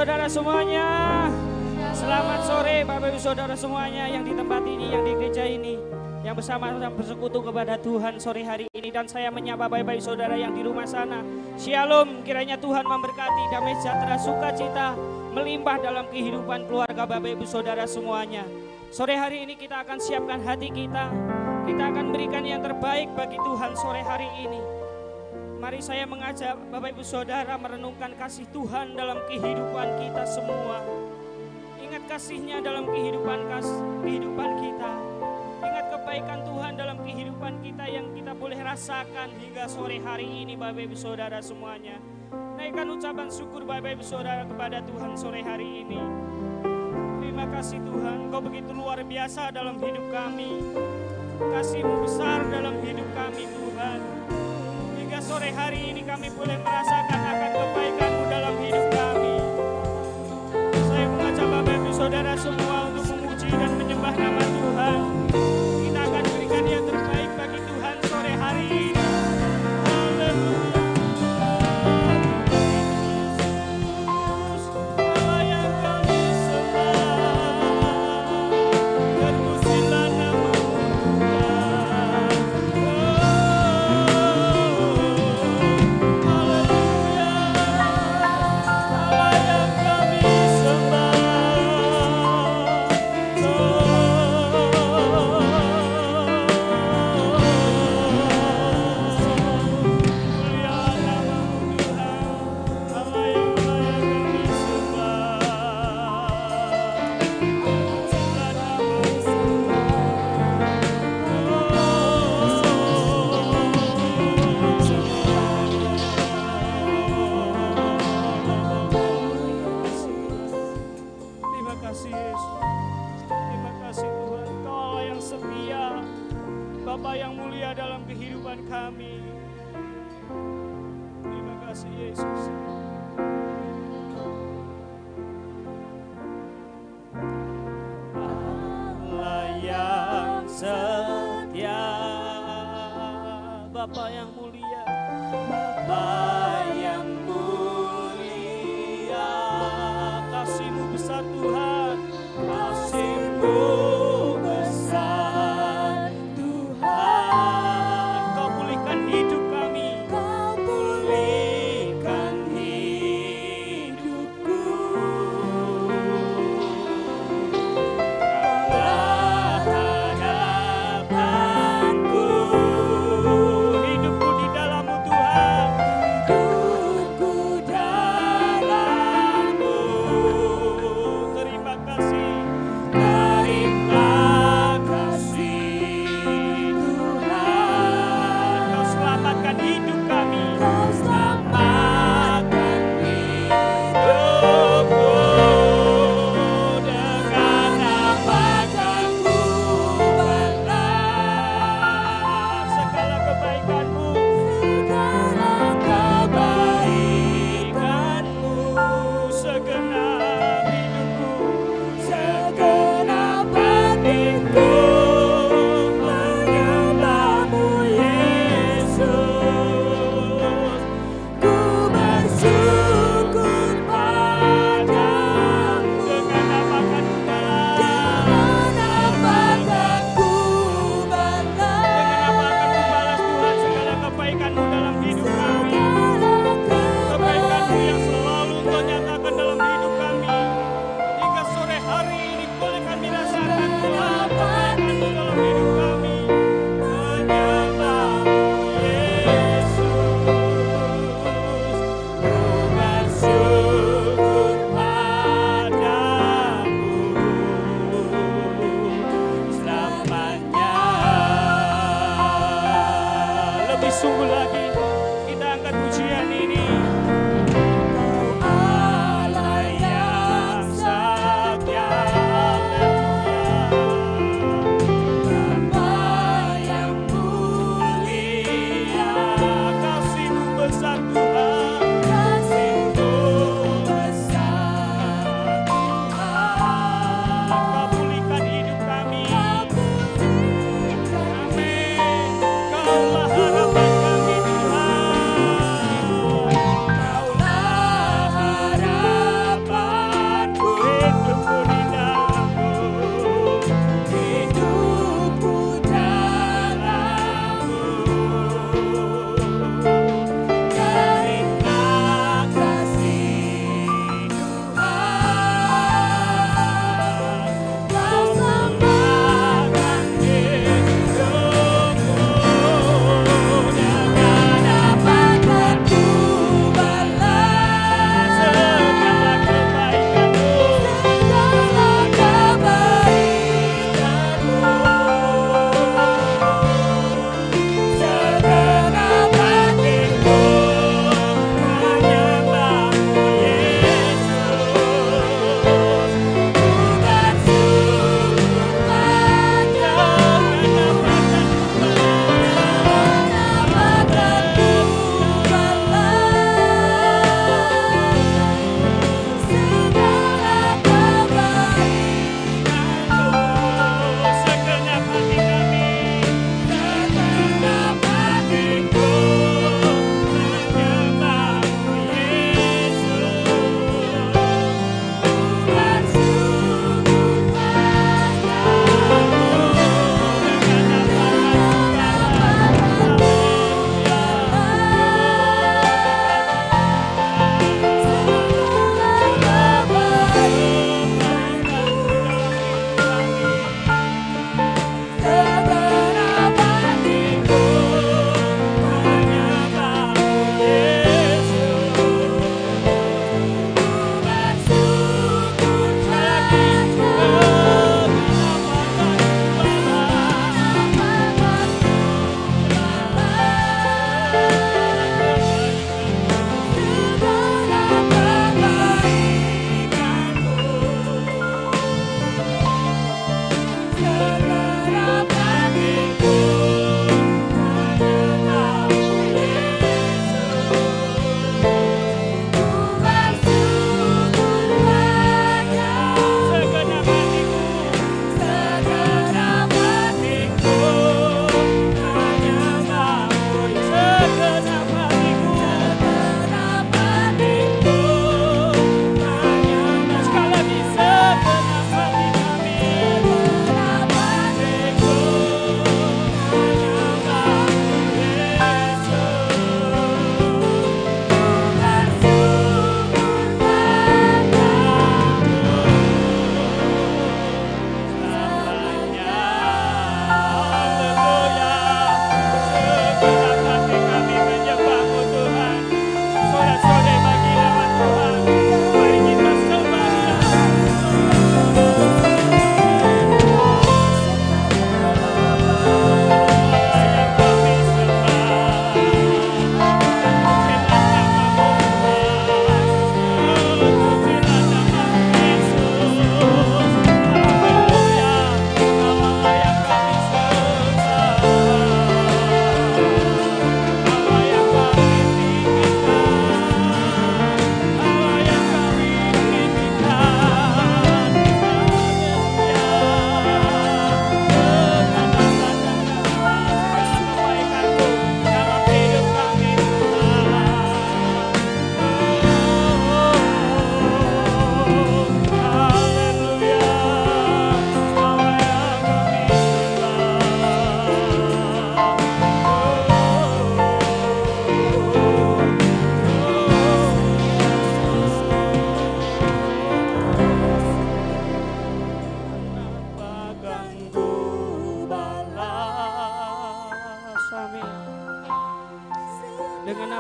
saudara semuanya. Selamat sore Bapak Ibu Saudara semuanya yang di tempat ini, yang di gereja ini, yang bersama-sama bersekutu kepada Tuhan sore hari ini. Dan saya menyapa Bapak Ibu Saudara yang di rumah sana. Shalom, kiranya Tuhan memberkati, damai sejahtera, sukacita melimpah dalam kehidupan keluarga Bapak Ibu Saudara semuanya. Sore hari ini kita akan siapkan hati kita. Kita akan berikan yang terbaik bagi Tuhan sore hari ini. Mari saya mengajak Bapak Ibu Saudara merenungkan kasih Tuhan dalam kehidupan kita semua. Ingat kasih-Nya dalam kehidupan kita. Ingat kebaikan Tuhan dalam kehidupan kita yang kita boleh rasakan hingga sore hari ini Bapak Ibu Saudara semuanya. Naikkan ucapan syukur Bapak Ibu Saudara kepada Tuhan sore hari ini. Terima kasih Tuhan, Engkau begitu luar biasa dalam hidup kami. Kasih-Mu besar dalam hidup kami Tuhan. Hingga sore hari ini kami boleh merasakan akan kebaikan-Mu dalam hidup kami. Saya mengajak Bapak Ibu Saudara semua untuk memuji dan menyembah nama Tuhan. Kita akan berikan yang terbaik bagi Tuhan sore hari ini. Bapa yang mulia dalam kehidupan kami. Terima kasih Yesus. Allah yang setia, Bapa yang mulia, Bapa yang mulia, kasih-Mu besar Tuhan, kasih-Mu Ku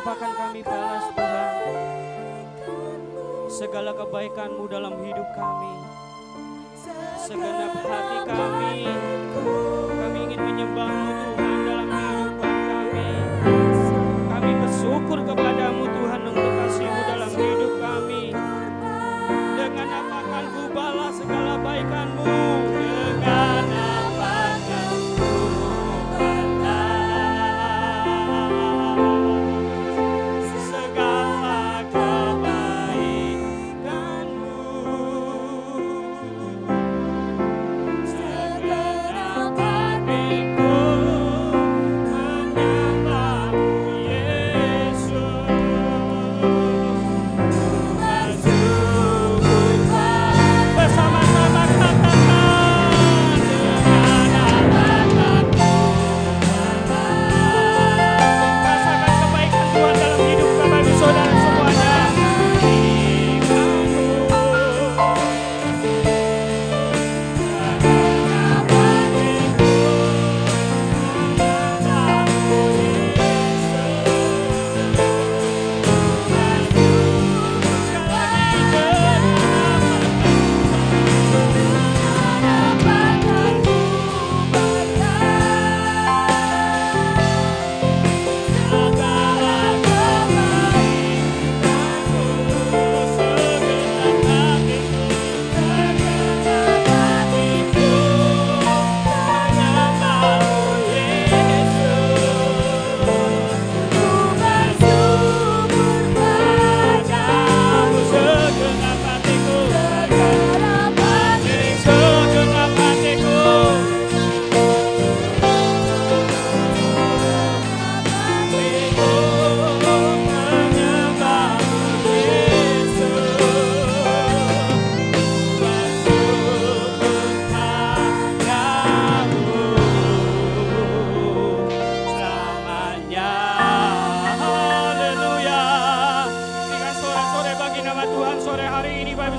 apakan kami balas Tuhan segala kebaikan-Mu dalam hidup kami. Segenap hati kami ingin menyembah-Mu Tuhan dalam kehidupan kami. Kami bersyukur kepada-Mu Tuhan untuk kasih-Mu dalam hidup kami. Dengan apakan ku balas segala baikan-Mu, dengan apakan ku balas segala kebaikan-Mu. Segenap hatiku menyembah-Mu Yesus. Bersama-sama katakan dengan apakan rasakan kebaikan Tuhan dalam hidup kami saudara semuanya.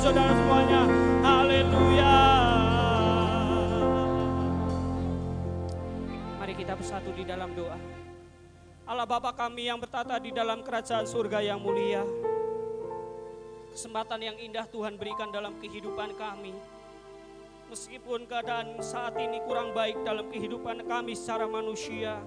Saudara semuanya, haleluya. Mari kita bersatu di dalam doa. Allah Bapa kami yang bertata di dalam kerajaan surga yang mulia, kesempatan yang indah Tuhan berikan dalam kehidupan kami. Meskipun keadaan saat ini kurang baik dalam kehidupan kami secara manusia,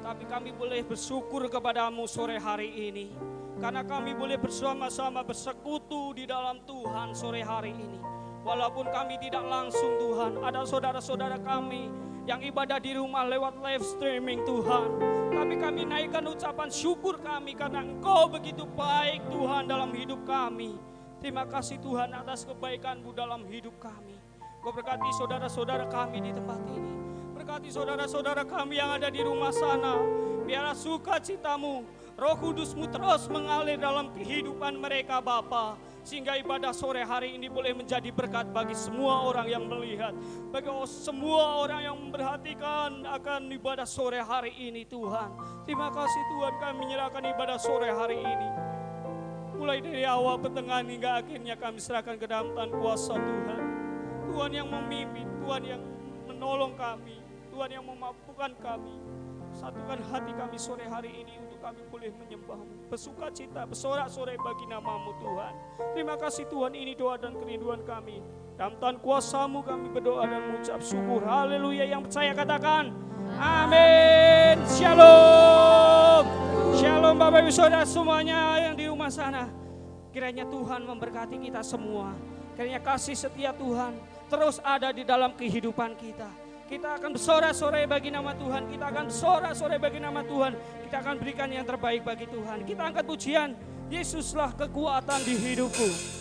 tapi kami boleh bersyukur kepada-Mu sore hari ini. Karena kami boleh bersama-sama bersekutu di dalam Tuhan sore hari ini. Walaupun kami tidak langsung Tuhan, ada saudara-saudara kami yang ibadah di rumah lewat live streaming Tuhan. Tapi kami naikkan ucapan syukur kami karena Engkau begitu baik Tuhan dalam hidup kami. Terima kasih Tuhan atas kebaikan-Mu dalam hidup kami. Kau berkati saudara-saudara kami di tempat ini. Berkati saudara-saudara kami yang ada di rumah sana. Biarlah sukacita-Mu, Roh Kudus-Mu terus mengalir dalam kehidupan mereka Bapa, sehingga ibadah sore hari ini boleh menjadi berkat bagi semua orang yang melihat, bagi semua orang yang memperhatikan akan ibadah sore hari ini Tuhan. Terima kasih Tuhan, kami menyerahkan ibadah sore hari ini. Mulai dari awal, pertengahan hingga akhirnya kami serahkan ke dalam tangan kuasa Tuhan. Tuhan yang memimpin, Tuhan yang menolong kami, Tuhan yang memampukan kami. Satukan hati kami sore hari ini untuk kami boleh menyembah-Mu, bersuka cita, bersorak-sorai bagi nama-Mu Tuhan. Terima kasih Tuhan, ini doa dan kerinduan kami. Dalam Tuhan kuasa-Mu kami berdoa dan mengucap syukur. Haleluya, yang percaya katakan amin. Shalom. Shalom Bapak Ibu Saudara semuanya yang di rumah sana. Kiranya Tuhan memberkati kita semua. Kiranya kasih setia Tuhan terus ada di dalam kehidupan kita. Kita akan bersorak-sorai bagi nama Tuhan. Kita akan bersorak-sorai bagi nama Tuhan. Kita akan berikan yang terbaik bagi Tuhan. Kita angkat pujian, Yesuslah kekuatan di hidupku.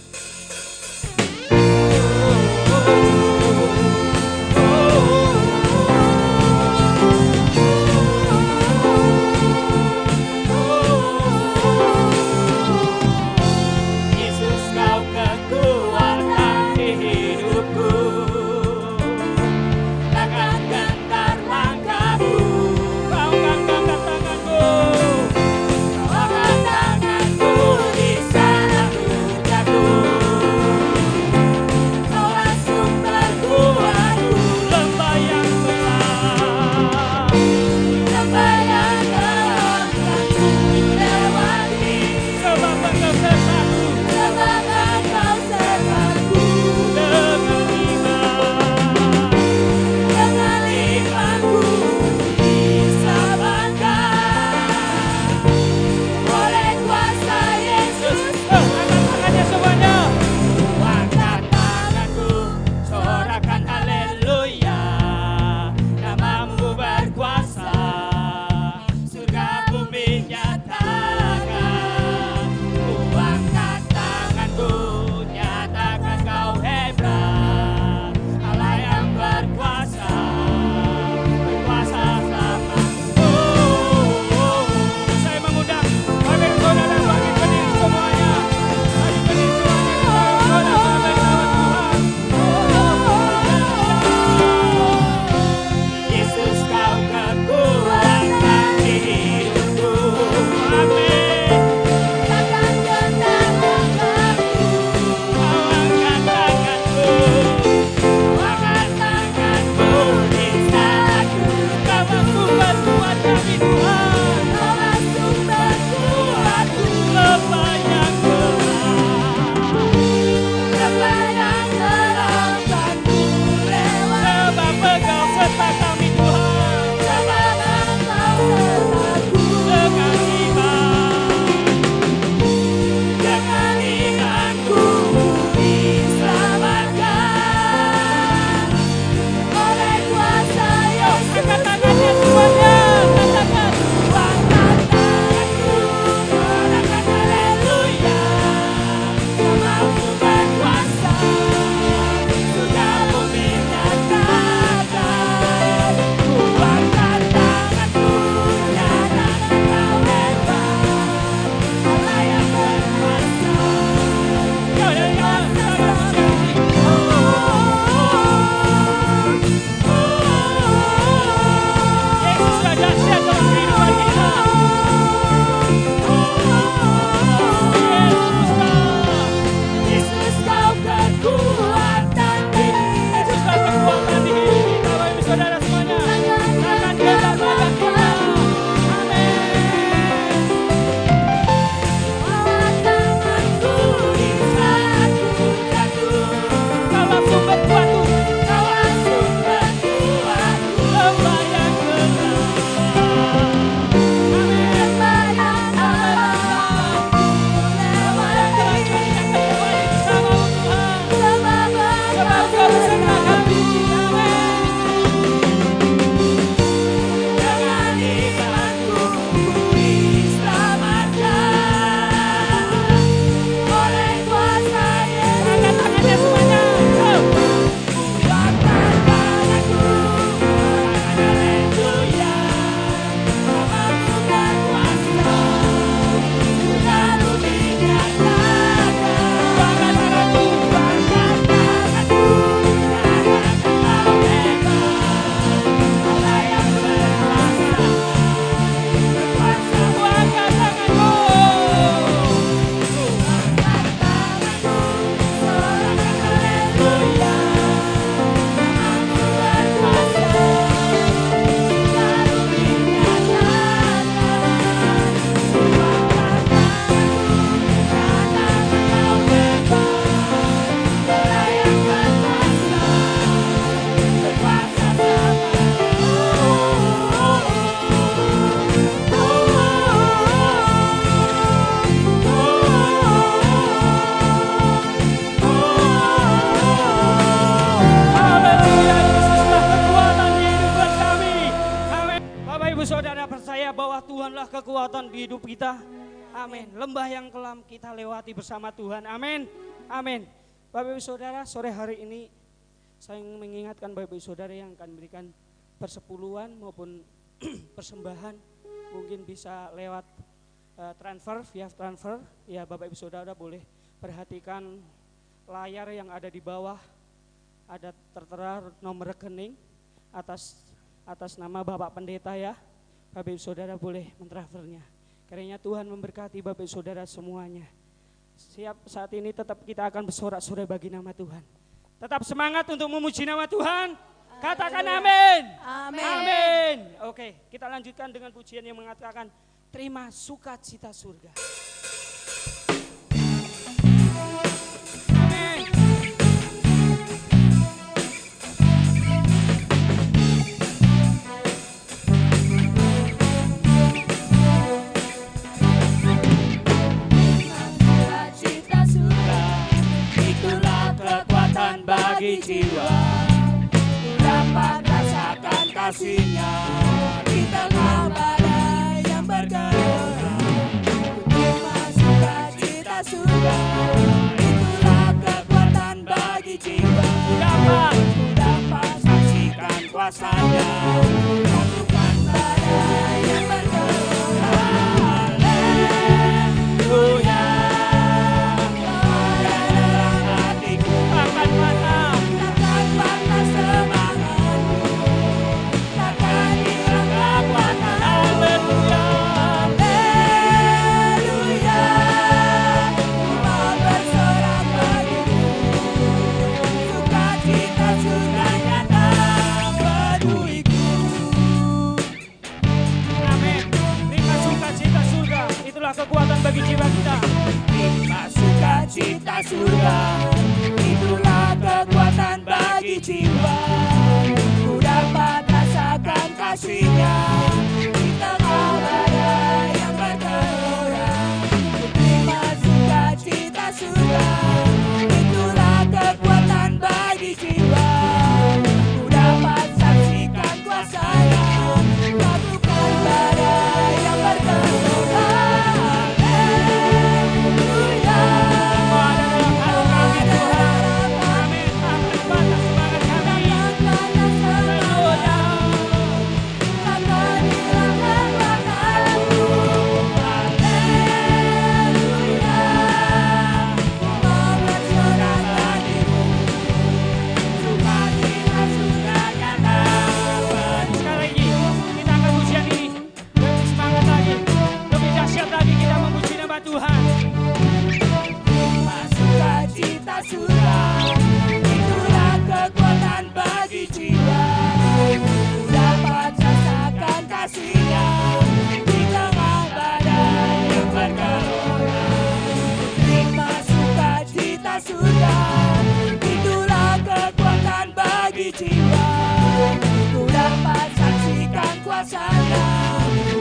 Tanganku di saat aku jatuh. bahwa Tuhanlah kekuatan di hidup kita. Amin. Lembah yang kelam kita lewati bersama Tuhan. Amin. Amin. Bapak Ibu Saudara, sore hari ini saya ingin mengingatkan Bapak Ibu Saudara yang akan memberikan persepuluhan maupun persembahan, mungkin bisa lewat transfer, via transfer. Ya Bapak Ibu Saudara boleh perhatikan layar yang ada di bawah, ada tertera nomor rekening atas nama Bapak Pendeta ya. Bapak Ibu Saudara boleh mentransfernya. Kiranya Tuhan memberkati Bapak Ibu Saudara semuanya. Siap, saat ini tetap kita akan bersorak-sorai bagi nama Tuhan. Tetap semangat untuk memuji nama Tuhan. Katakan amin. Amin. Amin. Oke, kita lanjutkan dengan pujian yang mengatakan terima sukacita surga. Amin. Sukacita surga, itulah kekuatan bagi jiwa. Dapat rasakan kasih-Nya di tengah badai yang bergelora. Terima sukacita surga, itulah kekuatan bagi jiwa. Dapat saksikan kuasa-Nya, lakukan badai yang bergelora. Haleluya. Dalam hatiku akan patah semangat. Kekuatan bagi jiwa kita. Terima sukacita surga, itulah kekuatan bagi jiwa. Ku dapat rasakan kasih-Nya di tengah badai yang bergelora. Terima sukacita surga, itulah kekuatan bagi jiwa. Ku dapat saksikan kuasa-Nya, lakukan badai yang bergelora. Surga, itulah kekuatan bagi jiwa. Dapat rasakan kasih-Nya di tengah badai yang bergelora. Terima sukacita surga, itulah kekuatan bagi jiwa. Ku dapat saksikan kuasa-Nya,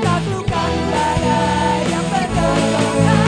lakukan badai yang bergelora.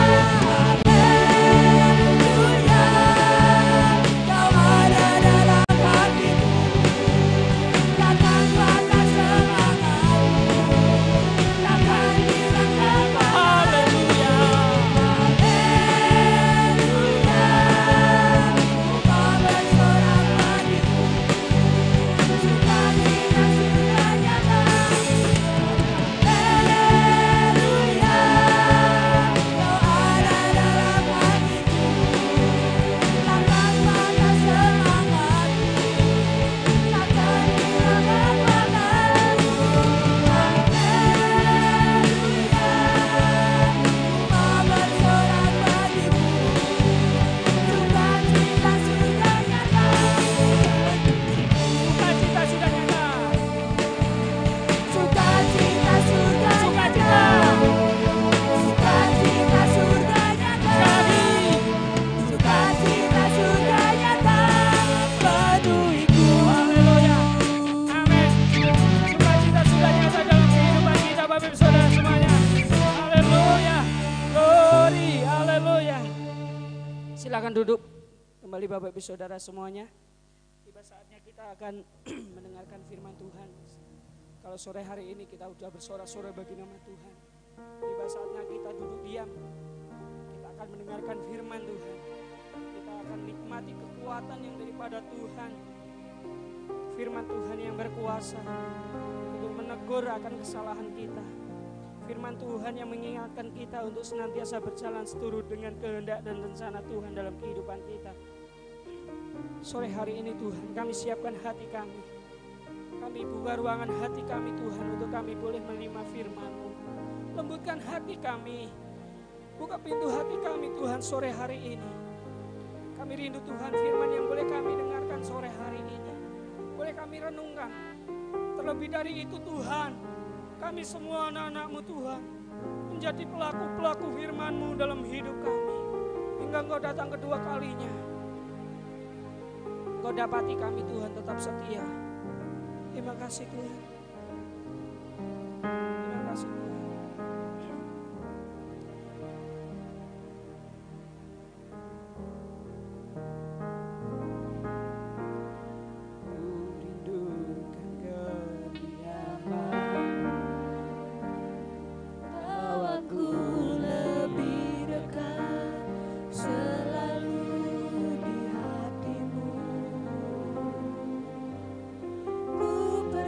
Silakan duduk kembali Bapak Ibu Saudara semuanya. Tiba saatnya kita akan mendengarkan firman Tuhan. Kalau sore hari ini kita sudah bersorak-sorai bagi nama Tuhan, tiba saatnya kita duduk diam. Kita akan mendengarkan firman Tuhan. Kita akan nikmati kekuatan yang daripada Tuhan. Firman Tuhan yang berkuasa untuk menegur akan kesalahan kita. Firman Tuhan yang mengingatkan kita untuk senantiasa berjalan seturut dengan kehendak dan rencana Tuhan dalam kehidupan kita. Sore hari ini Tuhan, kami siapkan hati kami. Kami buka ruangan hati kami Tuhan untuk kami boleh menerima firman-Mu. Lembutkan hati kami. Buka pintu hati kami Tuhan sore hari ini. Kami rindu Tuhan firman yang boleh kami dengarkan sore hari ini. Boleh kami renungkan. Terlebih dari itu Tuhan, kami semua anak-anak-Mu Tuhan menjadi pelaku-pelaku firman-Mu dalam hidup kami. Hingga Engkau datang kedua kalinya. Engkau dapati kami Tuhan tetap setia. Terima kasih Tuhan. Terima kasih Tuhan.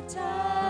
Percaya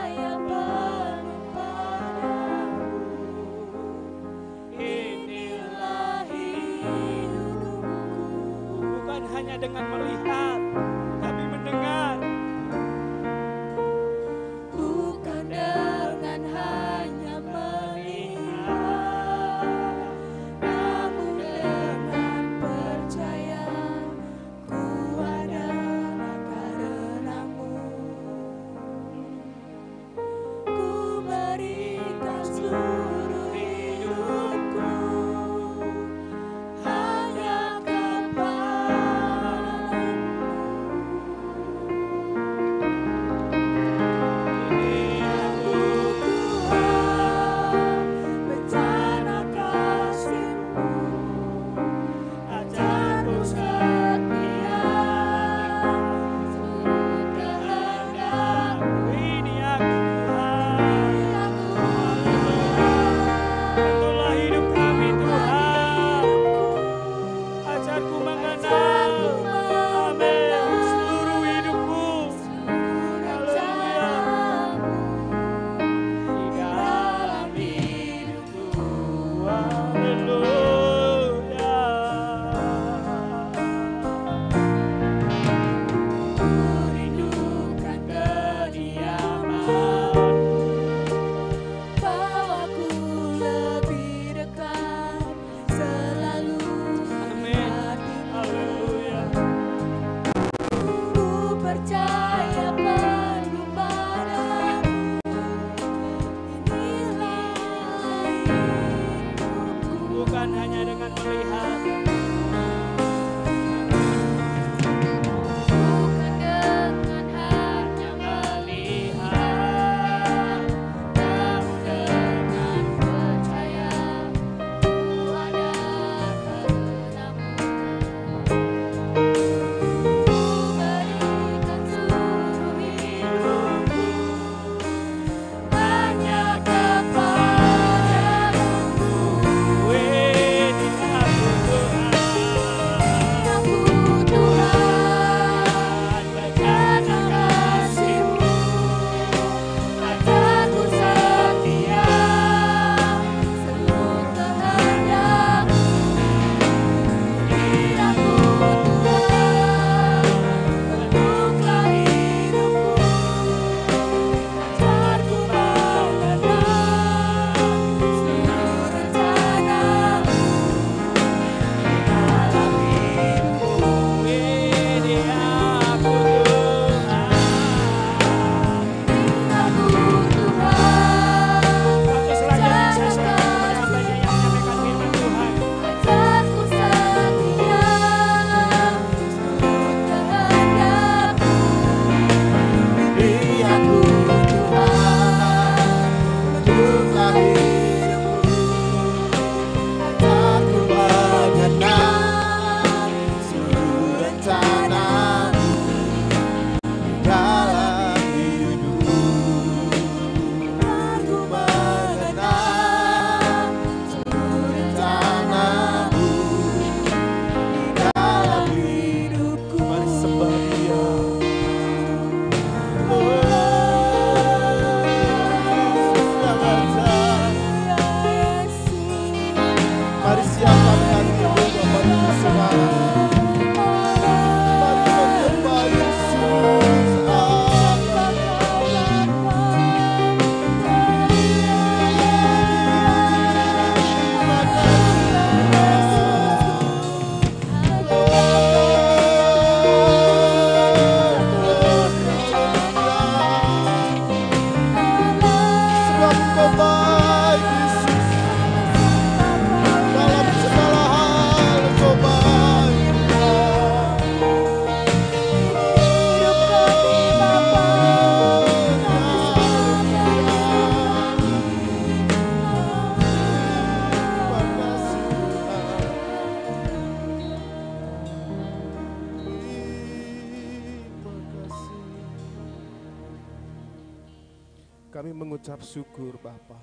Kami mengucap syukur Bapa.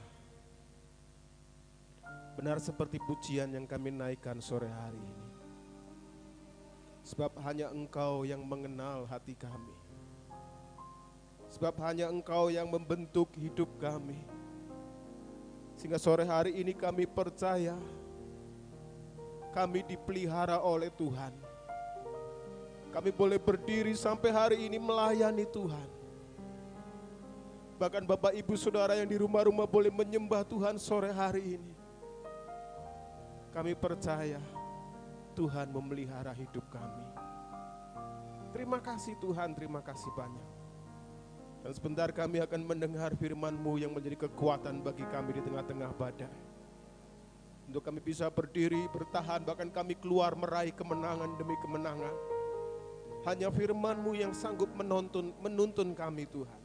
Benar seperti pujian yang kami naikkan sore hari ini. Sebab hanya Engkau yang mengenal hati kami. Sebab hanya Engkau yang membentuk hidup kami. Sehingga sore hari ini kami percaya kami dipelihara oleh Tuhan. Kami boleh berdiri sampai hari ini melayani Tuhan. Bahkan Bapak Ibu Saudara yang di rumah-rumah boleh menyembah Tuhan sore hari ini. Kami percaya Tuhan memelihara hidup kami. Terima kasih Tuhan, terima kasih banyak. Dan sebentar kami akan mendengar firman-Mu yang menjadi kekuatan bagi kami di tengah-tengah badai. Untuk kami bisa berdiri, bertahan, bahkan kami keluar meraih kemenangan demi kemenangan. Hanya firman-Mu yang sanggup menuntun kami Tuhan.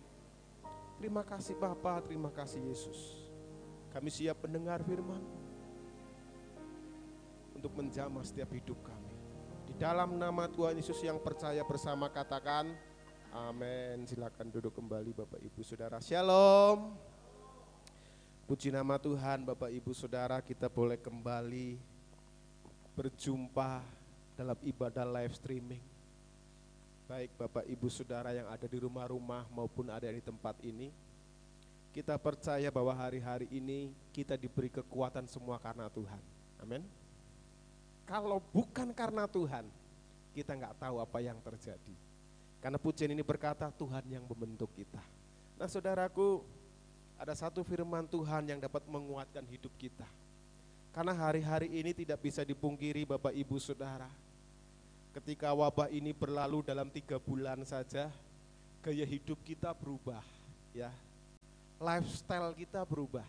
Terima kasih Bapa, terima kasih Yesus. Kami siap mendengar firman untuk menjamah setiap hidup kami. Di dalam nama Tuhan Yesus yang percaya bersama katakan amin. Silakan duduk kembali Bapak Ibu Saudara. Shalom. Puji nama Tuhan Bapak Ibu Saudara, kita boleh kembali berjumpa dalam ibadah live streaming. Baik Bapak Ibu Saudara yang ada di rumah-rumah maupun ada di tempat ini, kita percaya bahwa hari-hari ini kita diberi kekuatan semua karena Tuhan. Amin. Kalau bukan karena Tuhan, kita nggak tahu apa yang terjadi. Karena pujian ini berkata Tuhan yang membentuk kita. Nah saudaraku, ada satu firman Tuhan yang dapat menguatkan hidup kita. Karena hari-hari ini tidak bisa dipungkiri Bapak Ibu Saudara. Ketika wabah ini berlalu dalam 3 bulan saja, gaya hidup kita berubah, ya. Lifestyle kita berubah.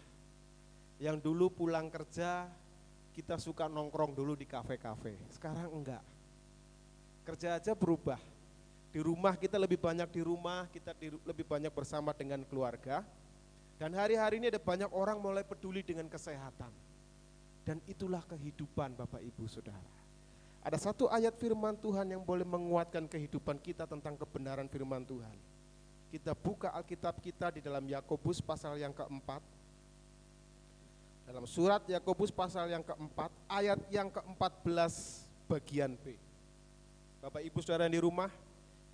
Yang dulu pulang kerja, kita suka nongkrong dulu di kafe-kafe. Sekarang enggak. Kerja aja berubah. Di rumah kita lebih banyak di rumah, kita lebih banyak bersama dengan keluarga. Dan hari-hari ini ada banyak orang mulai peduli dengan kesehatan. Dan itulah kehidupan Bapak Ibu Saudara. Ada satu ayat firman Tuhan yang boleh menguatkan kehidupan kita tentang kebenaran firman Tuhan. Kita buka Alkitab kita di dalam Yakobus pasal yang keempat. Dalam surat Yakobus pasal yang keempat, ayat yang ke-14 bagian B. Bapak Ibu Saudara yang di rumah,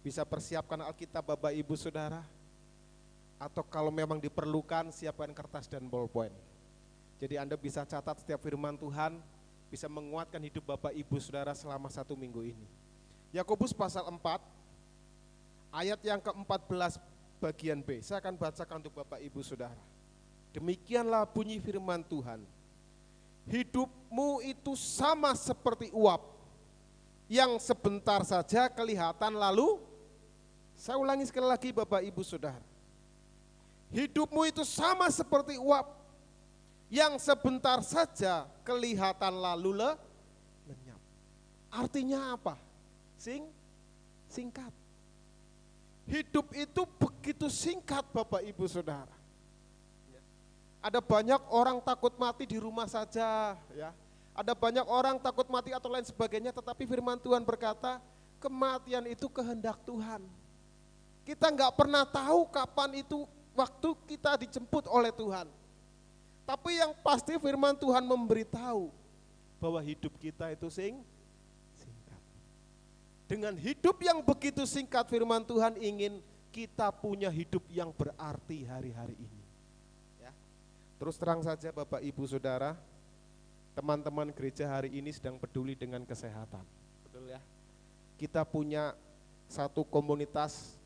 bisa persiapkan Alkitab Bapak Ibu Saudara. Atau kalau memang diperlukan, siapkan kertas dan ballpoint. Jadi Anda bisa catat setiap firman Tuhan, bisa menguatkan hidup Bapak Ibu Saudara selama 1 minggu ini. Yakobus pasal 4, ayat yang ke-14 bagian B. Saya akan bacakan untuk Bapak Ibu Saudara. Demikianlah bunyi firman Tuhan. Hidupmu itu sama seperti uap, yang sebentar saja kelihatan lalu, saya ulangi sekali lagi Bapak Ibu Saudara. Hidupmu itu sama seperti uap, yang sebentar saja kelihatan lalu lenyap. Artinya apa? Singkat. Hidup itu begitu singkat Bapak Ibu Saudara. Ada banyak orang takut mati di rumah saja, ya. Ada banyak orang takut mati atau lain sebagainya, tetapi firman Tuhan berkata, kematian itu kehendak Tuhan. Kita nggak pernah tahu kapan itu waktu kita dijemput oleh Tuhan. Tapi yang pasti firman Tuhan memberitahu bahwa hidup kita itu singkat. Dengan hidup yang begitu singkat, firman Tuhan ingin kita punya hidup yang berarti hari-hari ini. Ya. Terus terang saja Bapak Ibu Saudara, teman-teman gereja hari ini sedang peduli dengan kesehatan. Betul ya? Kita punya satu komunitas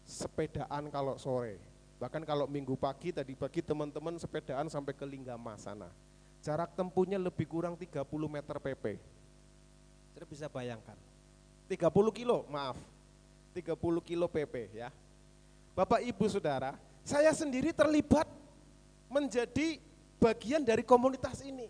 sepedaan kalau sore. Bahkan kalau minggu pagi, tadi pagi teman-teman sepedaan sampai ke Linggama sana. Jarak tempuhnya lebih kurang 30 meter PP. Saya bisa bayangkan. 30 kilo, maaf. 30 kilo PP ya. Bapak Ibu Saudara, saya sendiri terlibat menjadi bagian dari komunitas ini.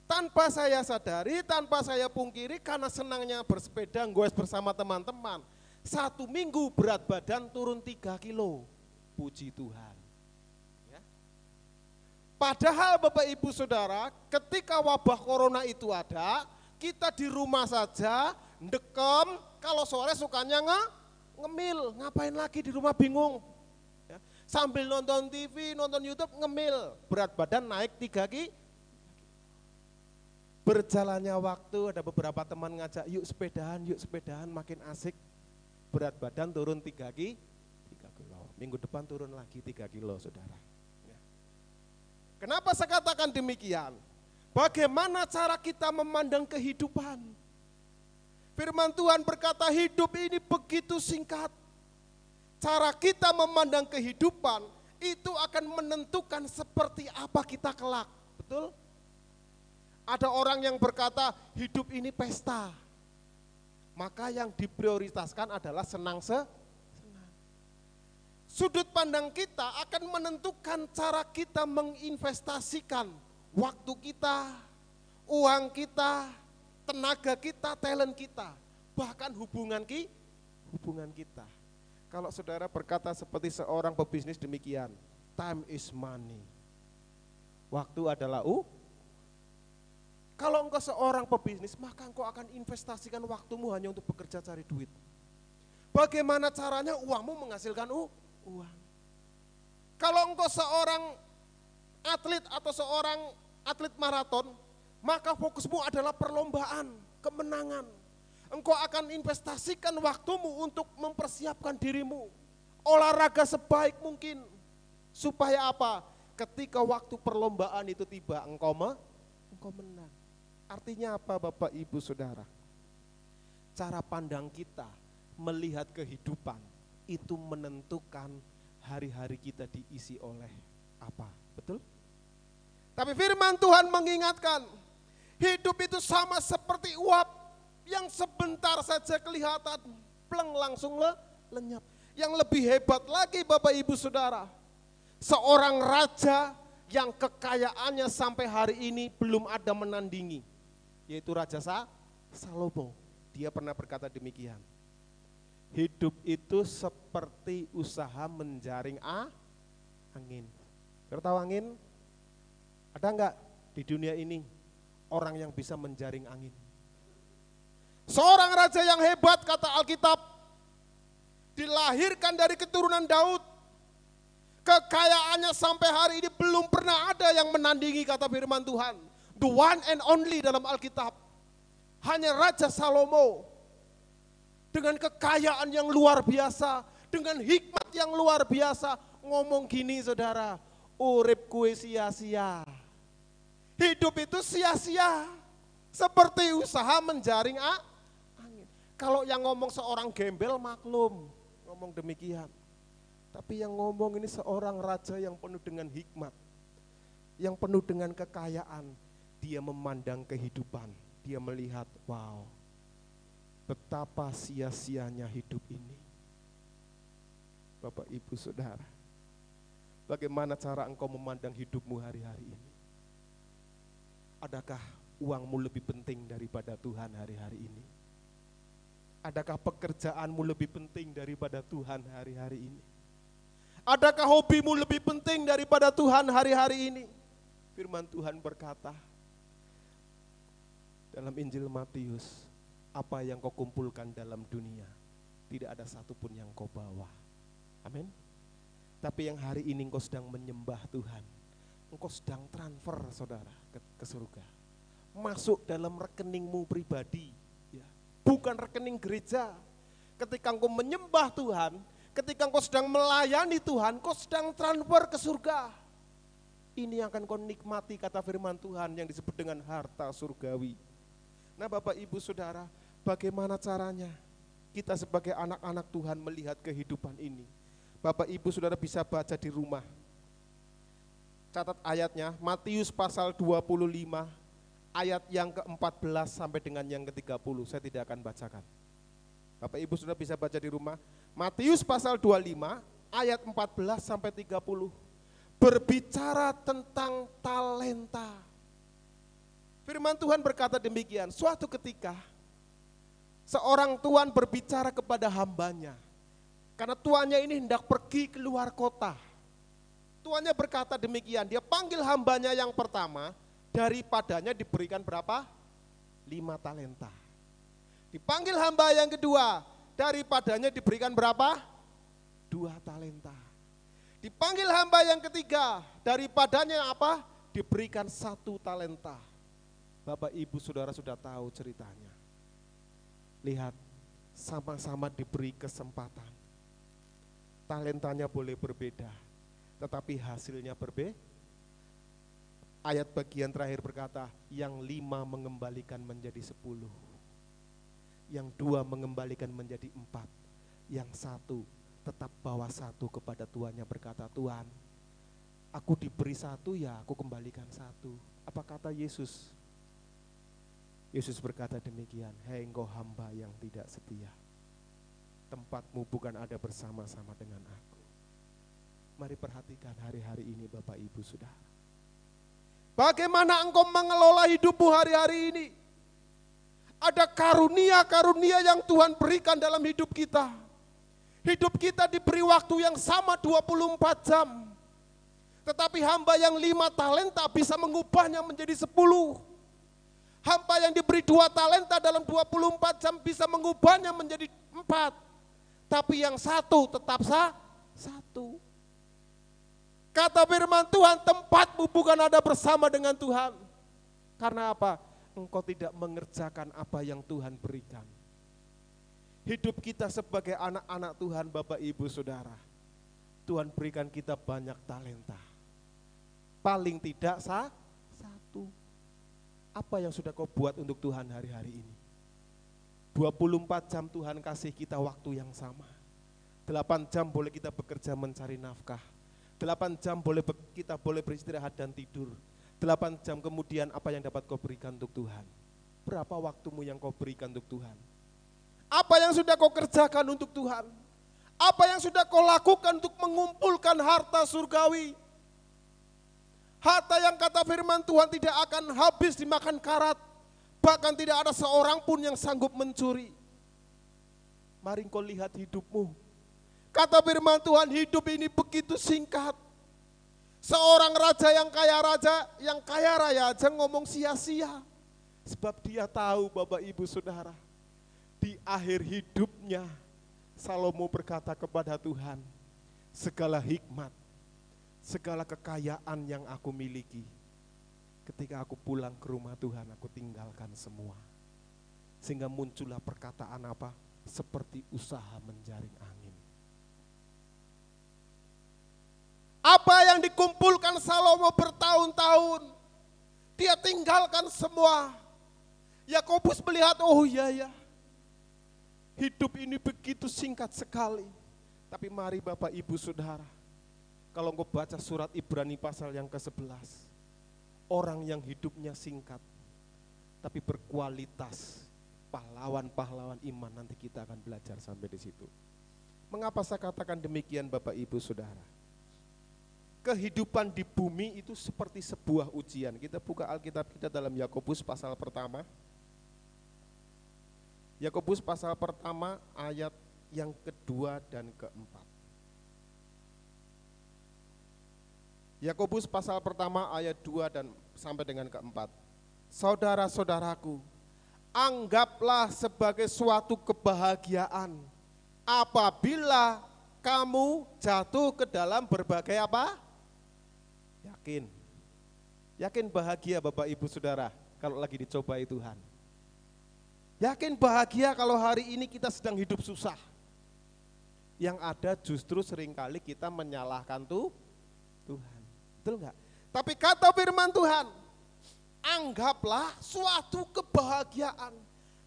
Tanpa saya sadari, tanpa saya pungkiri, karena senangnya bersepeda, goes bersama teman-teman. 1 minggu berat badan turun 3 kilo. Puji Tuhan. Ya. Padahal Bapak Ibu Saudara, ketika wabah corona itu ada, kita di rumah saja, ndekem, kalau sore sukanya ngemil, ngapain lagi di rumah bingung. Ya. Sambil nonton TV, nonton YouTube, ngemil. Berat badan naik 3 kg. Berjalannya waktu, ada beberapa teman ngajak, yuk sepedahan, makin asik. Berat badan turun 3 kilo. Minggu depan turun lagi 3 kilo, saudara. Ya. Kenapa saya katakan demikian? Bagaimana cara kita memandang kehidupan? Firman Tuhan berkata hidup ini begitu singkat. Cara kita memandang kehidupan itu akan menentukan seperti apa kita kelak. Betul? Ada orang yang berkata hidup ini pesta. Maka yang diprioritaskan adalah senang. Sudut pandang kita akan menentukan cara kita menginvestasikan waktu kita, uang kita, tenaga kita, talent kita, bahkan hubungan kita. Kalau saudara berkata seperti seorang pebisnis demikian, time is money. Waktu adalah Kalau engkau seorang pebisnis, maka engkau akan investasikan waktumu hanya untuk bekerja cari duit. Bagaimana caranya uangmu menghasilkan uang? Kalau engkau seorang atlet atau seorang atlet maraton, maka fokusmu adalah perlombaan, kemenangan. Engkau akan investasikan waktumu untuk mempersiapkan dirimu. Olahraga sebaik mungkin. Supaya apa? Ketika waktu perlombaan itu tiba, engkau menang. Artinya apa Bapak Ibu Saudara? Cara pandang kita melihat kehidupan itu menentukan hari-hari kita diisi oleh apa. Betul? Tapi firman Tuhan mengingatkan, hidup itu sama seperti uap yang sebentar saja kelihatan, pleng langsung lenyap. Yang lebih hebat lagi Bapak Ibu Saudara, seorang raja yang kekayaannya sampai hari ini belum ada menandingi, yaitu Raja Salomo. Dia pernah berkata demikian, hidup itu seperti usaha menjaring angin. Saudara tahu angin? Ada enggak di dunia ini orang yang bisa menjaring angin? Seorang raja yang hebat kata Alkitab, dilahirkan dari keturunan Daud. Kekayaannya sampai hari ini belum pernah ada yang menandingi kata firman Tuhan. The one and only dalam Alkitab. Hanya Raja Salomo. Dengan kekayaan yang luar biasa, dengan hikmat yang luar biasa, ngomong gini saudara, urip kue sia-sia. Hidup itu sia-sia. Seperti usaha menjaring angin. Kalau yang ngomong seorang gembel maklum, ngomong demikian. Tapi yang ngomong ini seorang raja yang penuh dengan hikmat, yang penuh dengan kekayaan. Dia memandang kehidupan, dia melihat, wow, betapa sia-sianya hidup ini. Bapak Ibu Saudara, bagaimana cara engkau memandang hidupmu hari-hari ini? Adakah uangmu lebih penting daripada Tuhan hari-hari ini? Adakah pekerjaanmu lebih penting daripada Tuhan hari-hari ini? Adakah hobimu lebih penting daripada Tuhan hari-hari ini? Firman Tuhan berkata dalam Injil Matius, apa yang kau kumpulkan dalam dunia, tidak ada satupun yang kau bawa. Amin. Tapi yang hari ini engkau sedang menyembah Tuhan, engkau sedang transfer saudara ke surga. Masuk dalam rekeningmu pribadi, ya. Bukan rekening gereja. Ketika engkau menyembah Tuhan, ketika engkau sedang melayani Tuhan, engkau sedang transfer ke surga. Ini yang akan kau nikmati kata firman Tuhan yang disebut dengan harta surgawi. Nah Bapak Ibu Saudara, bagaimana caranya kita sebagai anak-anak Tuhan melihat kehidupan ini? Bapak Ibu Saudara bisa baca di rumah. Catat ayatnya, Matius pasal 25, ayat yang ke-14 sampai dengan yang ke-30. Saya tidak akan bacakan. Bapak Ibu Saudara bisa baca di rumah. Matius pasal 25, ayat 14 sampai 30. Berbicara tentang talenta. Firman Tuhan berkata demikian, suatu ketika seorang tuan berbicara kepada hambanya. Karena tuannya ini hendak pergi keluar kota. Tuannya berkata demikian, dia panggil hambanya yang pertama, daripadanya diberikan berapa? 5 talenta. Dipanggil hamba yang kedua, daripadanya diberikan berapa? 2 talenta. Dipanggil hamba yang ketiga, daripadanya apa? Diberikan 1 talenta. Bapak Ibu Saudara sudah tahu ceritanya. Lihat, sama-sama diberi kesempatan. Talentanya boleh berbeda, tetapi hasilnya berbeda. Ayat bagian terakhir berkata, yang 5 mengembalikan menjadi 10. Yang 2 mengembalikan menjadi 4. Yang 1 tetap bawa 1 kepada tuannya, berkata, Tuhan, aku diberi 1, ya aku kembalikan 1. Apa kata Yesus? Yesus berkata demikian, hei engkau hamba yang tidak setia, tempatmu bukan ada bersama-sama dengan aku. Mari perhatikan hari-hari ini Bapak Ibu Saudara. Bagaimana engkau mengelola hidupmu hari-hari ini? Ada karunia-karunia yang Tuhan berikan dalam hidup kita. Hidup kita diberi waktu yang sama 24 jam. Tetapi hamba yang 5 talenta bisa mengubahnya menjadi 10. Hamba yang diberi 2 talenta dalam 24 jam bisa mengubahnya menjadi 4. Tapi yang 1 tetap 1. Kata firman Tuhan, tempatmu bukan ada bersama dengan Tuhan. Karena apa? Engkau tidak mengerjakan apa yang Tuhan berikan. Hidup kita sebagai anak-anak Tuhan, Bapak Ibu Saudara, Tuhan berikan kita banyak talenta. Paling tidak 1. Apa yang sudah kau buat untuk Tuhan hari-hari ini? 24 jam Tuhan kasih kita waktu yang sama. 8 jam boleh kita bekerja mencari nafkah. 8 jam kita boleh beristirahat dan tidur. 8 jam kemudian apa yang dapat kau berikan untuk Tuhan? Berapa waktumu yang kau berikan untuk Tuhan? Apa yang sudah kau kerjakan untuk Tuhan? Apa yang sudah kau lakukan untuk mengumpulkan harta surgawi? Harta yang kata firman Tuhan tidak akan habis dimakan karat. Bahkan tidak ada seorang pun yang sanggup mencuri. Mari kau lihat hidupmu. Kata firman Tuhan, hidup ini begitu singkat. Seorang raja yang kaya raya aja ngomong sia-sia. Sebab dia tahu Bapak Ibu Saudara, di akhir hidupnya Salomo berkata kepada Tuhan, segala hikmat, segala kekayaan yang aku miliki, ketika aku pulang ke rumah Tuhan aku tinggalkan semua. Sehingga muncullah perkataan apa? Seperti usaha menjaring angin. Apa yang dikumpulkan Salomo bertahun-tahun, dia tinggalkan semua. Yakobus melihat, oh iya ya, hidup ini begitu singkat sekali. Tapi mari Bapak Ibu Saudara, kalau engkau baca surat Ibrani pasal yang ke-11, orang yang hidupnya singkat, tapi berkualitas, pahlawan-pahlawan iman, nanti kita akan belajar sampai di situ. Mengapa saya katakan demikian Bapak Ibu Saudara? Kehidupan di bumi itu seperti sebuah ujian. Kita buka Alkitab kita dalam Yakobus pasal pertama. Yakobus pasal pertama ayat yang kedua dan keempat. Yakobus pasal pertama ayat 2 dan sampai dengan keempat. Saudara-saudaraku, anggaplah sebagai suatu kebahagiaan apabila kamu jatuh ke dalam berbagai apa? Yakin bahagia Bapak Ibu Saudara kalau lagi dicobai Tuhan. Yakin bahagia kalau hari ini kita sedang hidup susah. Yang ada justru seringkali kita menyalahkan Tuhan. Betul enggak? Tapi kata firman Tuhan, anggaplah suatu kebahagiaan.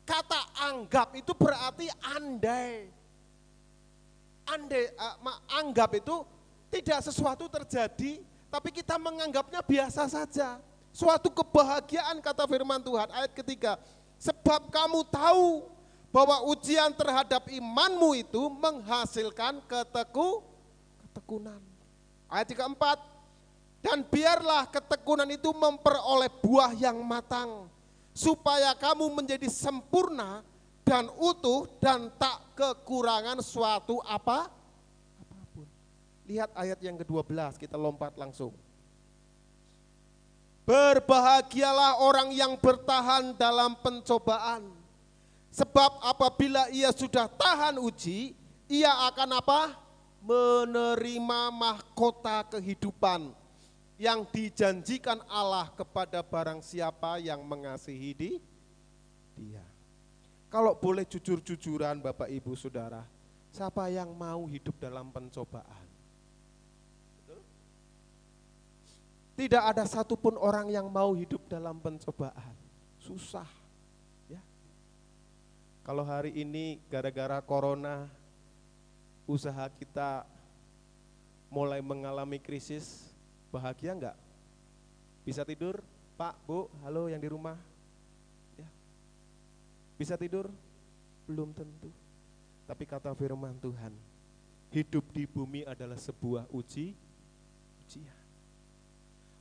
Kata anggap itu berarti andai. Anggap itu tidak sesuatu terjadi, tapi kita menganggapnya biasa saja. Suatu kebahagiaan kata firman Tuhan, ayat ketiga. Sebab kamu tahu bahwa ujian terhadap imanmu itu menghasilkan ketekunan. Ayat keempat. Dan biarlah ketekunan itu memperoleh buah yang matang, supaya kamu menjadi sempurna dan utuh dan tak kekurangan suatu apapun. Lihat ayat yang ke-12, kita lompat langsung. Berbahagialah orang yang bertahan dalam pencobaan, sebab apabila ia sudah tahan uji, ia akan apa? menerima mahkota kehidupan yang dijanjikan Allah kepada barang siapa yang mengasihi dia. Kalau boleh jujur-jujuran Bapak Ibu Saudara, siapa yang mau hidup dalam pencobaan? Betul? Tidak ada satupun orang yang mau hidup dalam pencobaan. Susah. Ya. Kalau hari ini gara-gara corona, usaha kita mulai mengalami krisis, bahagia enggak? Bisa tidur? Pak, Bu, halo yang di rumah? Ya. Bisa tidur? Belum tentu. Tapi kata firman Tuhan, hidup di bumi adalah sebuah ujian.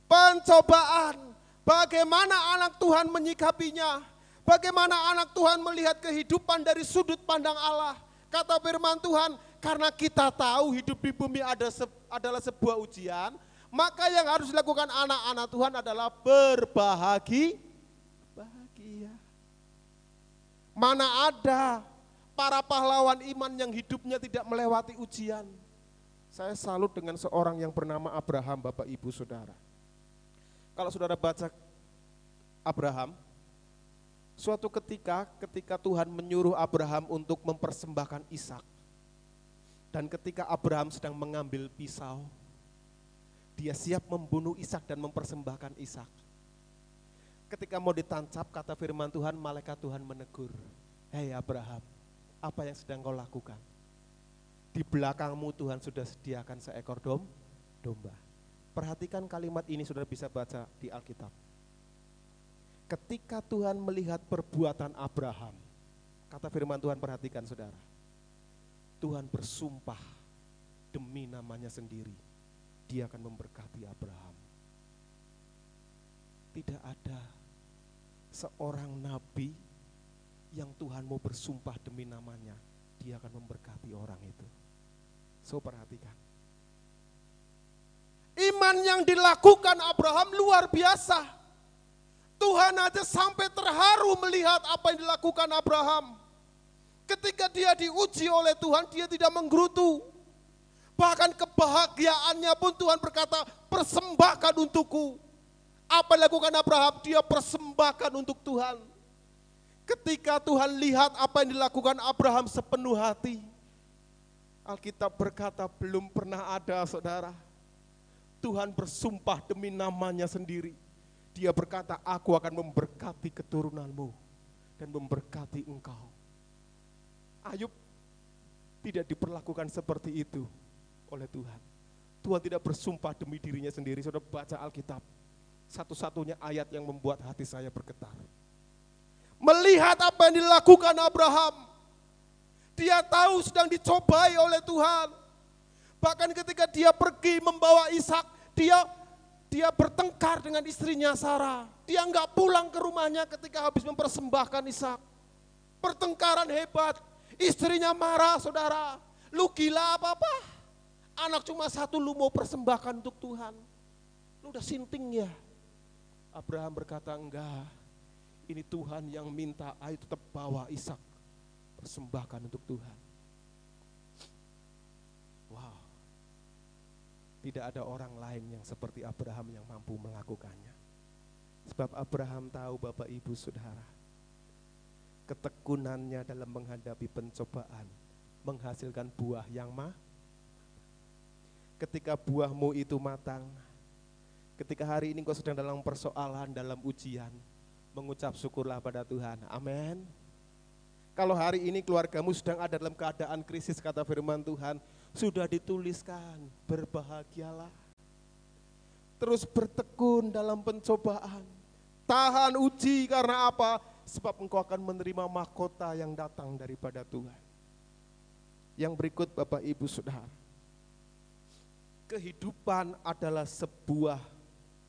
Pencobaan, bagaimana anak Tuhan menyikapinya? Bagaimana anak Tuhan melihat kehidupan dari sudut pandang Allah? Kata firman Tuhan, karena kita tahu hidup di bumi adalah sebuah ujian, maka yang harus dilakukan anak-anak Tuhan adalah bahagia. Mana ada para pahlawan iman yang hidupnya tidak melewati ujian. Saya salut dengan seorang yang bernama Abraham, Bapak Ibu Saudara. Kalau saudara baca Abraham, suatu ketika Tuhan menyuruh Abraham untuk mempersembahkan Ishak. Dan ketika Abraham sedang mengambil pisau, dia siap membunuh Ishak dan mempersembahkan Ishak. Ketika mau ditancap, kata firman Tuhan, malaikat Tuhan menegur, "Hei Abraham, apa yang sedang kau lakukan? Di belakangmu Tuhan sudah sediakan seekor domba." Perhatikan kalimat ini, saudara bisa baca di Alkitab. Ketika Tuhan melihat perbuatan Abraham, kata firman Tuhan, perhatikan saudara, Tuhan bersumpah demi namanya sendiri, dia akan memberkati Abraham. Tidak ada seorang nabi yang Tuhan mau bersumpah demi namanya, dia akan memberkati orang itu. So perhatikan. Iman yang dilakukan Abraham luar biasa. Tuhan aja sampai terharu melihat apa yang dilakukan Abraham. Ketika dia diuji oleh Tuhan, dia tidak menggerutu. Bahkan kebahagiaannya pun Tuhan berkata, persembahkan untukku. Apa yang dilakukan Abraham? Dia persembahkan untuk Tuhan. Ketika Tuhan lihat apa yang dilakukan Abraham sepenuh hati, Alkitab berkata belum pernah ada, saudara, Tuhan bersumpah demi namanya sendiri. Dia berkata, aku akan memberkati keturunanmu dan memberkati engkau. Ayub tidak diperlakukan seperti itu oleh Tuhan. Tuhan tidak bersumpah demi dirinya sendiri. Saudara baca Alkitab, satu-satunya ayat yang membuat hati saya bergetar. Melihat apa yang dilakukan Abraham, dia tahu sedang dicobai oleh Tuhan. Bahkan ketika dia pergi membawa Ishak, dia bertengkar dengan istrinya Sarah. Dia enggak pulang ke rumahnya ketika habis mempersembahkan Ishak. Pertengkaran hebat. Istrinya marah, saudara. Lu gila apa-apa? Anak cuma satu, lu mau persembahkan untuk Tuhan. Lu udah sinting ya? Abraham berkata, enggak. Ini Tuhan yang minta, ayo tetap bawa Ishak. Persembahkan untuk Tuhan. Wow. Tidak ada orang lain yang seperti Abraham yang mampu melakukannya. Sebab Abraham tahu, Bapak Ibu Saudara, ketekunannya dalam menghadapi pencobaan menghasilkan buah yang ketika buahmu itu matang, ketika hari ini kau sedang dalam persoalan, dalam ujian, mengucap syukurlah pada Tuhan. Amin. Kalau hari ini keluargamu sedang ada dalam keadaan krisis, kata firman Tuhan, sudah dituliskan, berbahagialah. Terus bertekun dalam pencobaan. Tahan uji karena apa? Sebab engkau akan menerima mahkota yang datang daripada Tuhan. Yang berikut Bapak Ibu Saudara. Kehidupan adalah sebuah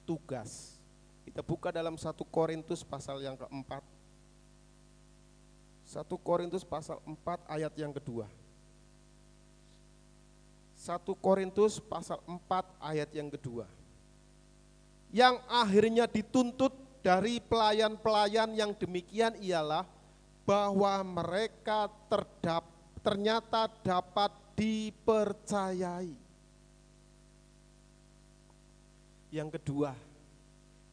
tugas. Kita buka dalam 1 Korintus pasal yang keempat. 1 Korintus pasal 4 ayat yang kedua. 1 Korintus pasal 4 ayat yang kedua. Yang akhirnya dituntut dari pelayan-pelayan yang demikian ialah bahwa mereka ternyata dapat dipercayai. Yang kedua,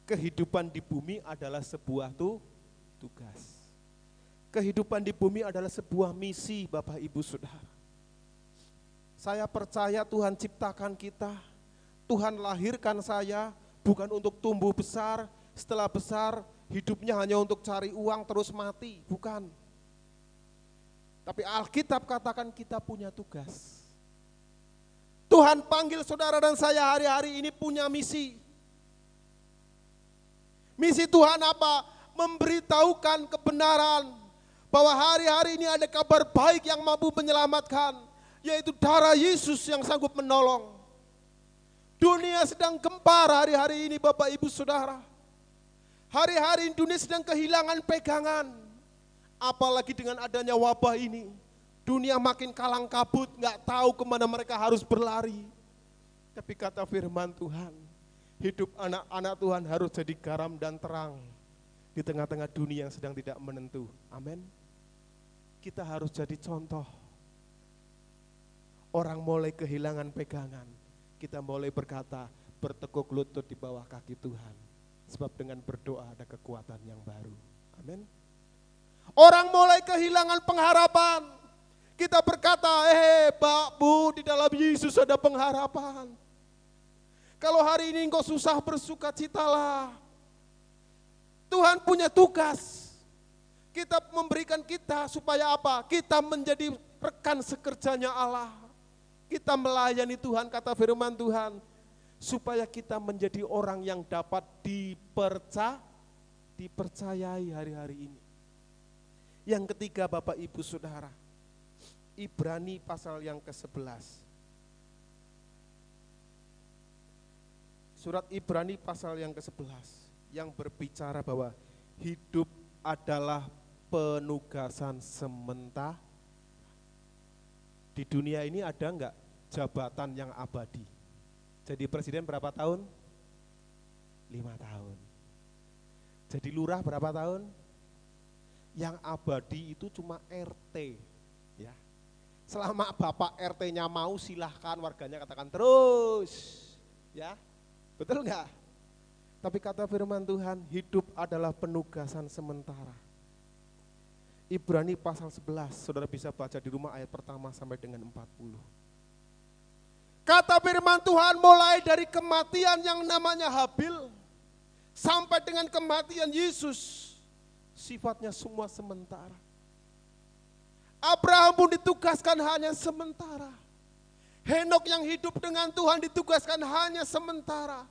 kehidupan di bumi adalah sebuah tugas. Kehidupan di bumi adalah sebuah misi, Bapak Ibu Saudara. Saya percaya Tuhan ciptakan kita, Tuhan lahirkan saya bukan untuk tumbuh besar, setelah besar hidupnya hanya untuk cari uang terus mati, bukan. Tapi Alkitab katakan kita punya tugas. Tuhan panggil saudara dan saya hari-hari ini punya misi. Misi Tuhan apa? Memberitahukan kebenaran bahwa hari-hari ini ada kabar baik yang mampu menyelamatkan, yaitu darah Yesus yang sanggup menolong. Dunia sedang gempar hari-hari ini Bapak Ibu Saudara. Hari-hari dunia sedang kehilangan pegangan. Apalagi dengan adanya wabah ini. Dunia makin kalang kabut, gak tahu kemana mereka harus berlari. Tapi kata firman Tuhan, hidup anak-anak Tuhan harus jadi garam dan terang di tengah-tengah dunia yang sedang tidak menentu. Amin. Kita harus jadi contoh. Orang mulai kehilangan pegangan, kita mulai berkata, bertekuk lutut di bawah kaki Tuhan. Sebab dengan berdoa ada kekuatan yang baru. Amin. Orang mulai kehilangan pengharapan, kita berkata, Pak, Bu, di dalam Yesus ada pengharapan. Kalau hari ini engkau susah, bersukacitalah. Tuhan punya tugas. Kita memberikan kita supaya apa? Kita menjadi rekan sekerjanya Allah. Kita melayani Tuhan, kata firman Tuhan, supaya kita menjadi orang yang dapat dipercayai hari-hari ini. Yang ketiga Bapak Ibu Saudara, Ibrani pasal yang ke-11. Surat Ibrani pasal yang ke-11 yang berbicara bahwa hidup adalah penugasan sementara. Di dunia ini ada enggak jabatan yang abadi? Jadi presiden berapa tahun? 5 tahun. Jadi lurah berapa tahun? Yang abadi itu cuma RT. Ya. Selama Bapak RT-nya mau, silahkan warganya katakan terus. Ya, betul enggak? Tapi kata firman Tuhan, hidup adalah penugasan sementara. Ibrani pasal 11, saudara bisa baca di rumah ayat pertama sampai dengan 40. Kata firman Tuhan, mulai dari kematian yang namanya Habil, sampai dengan kematian Yesus, sifatnya semua sementara. Abraham pun ditugaskan hanya sementara. Henok yang hidup dengan Tuhan ditugaskan hanya sementara.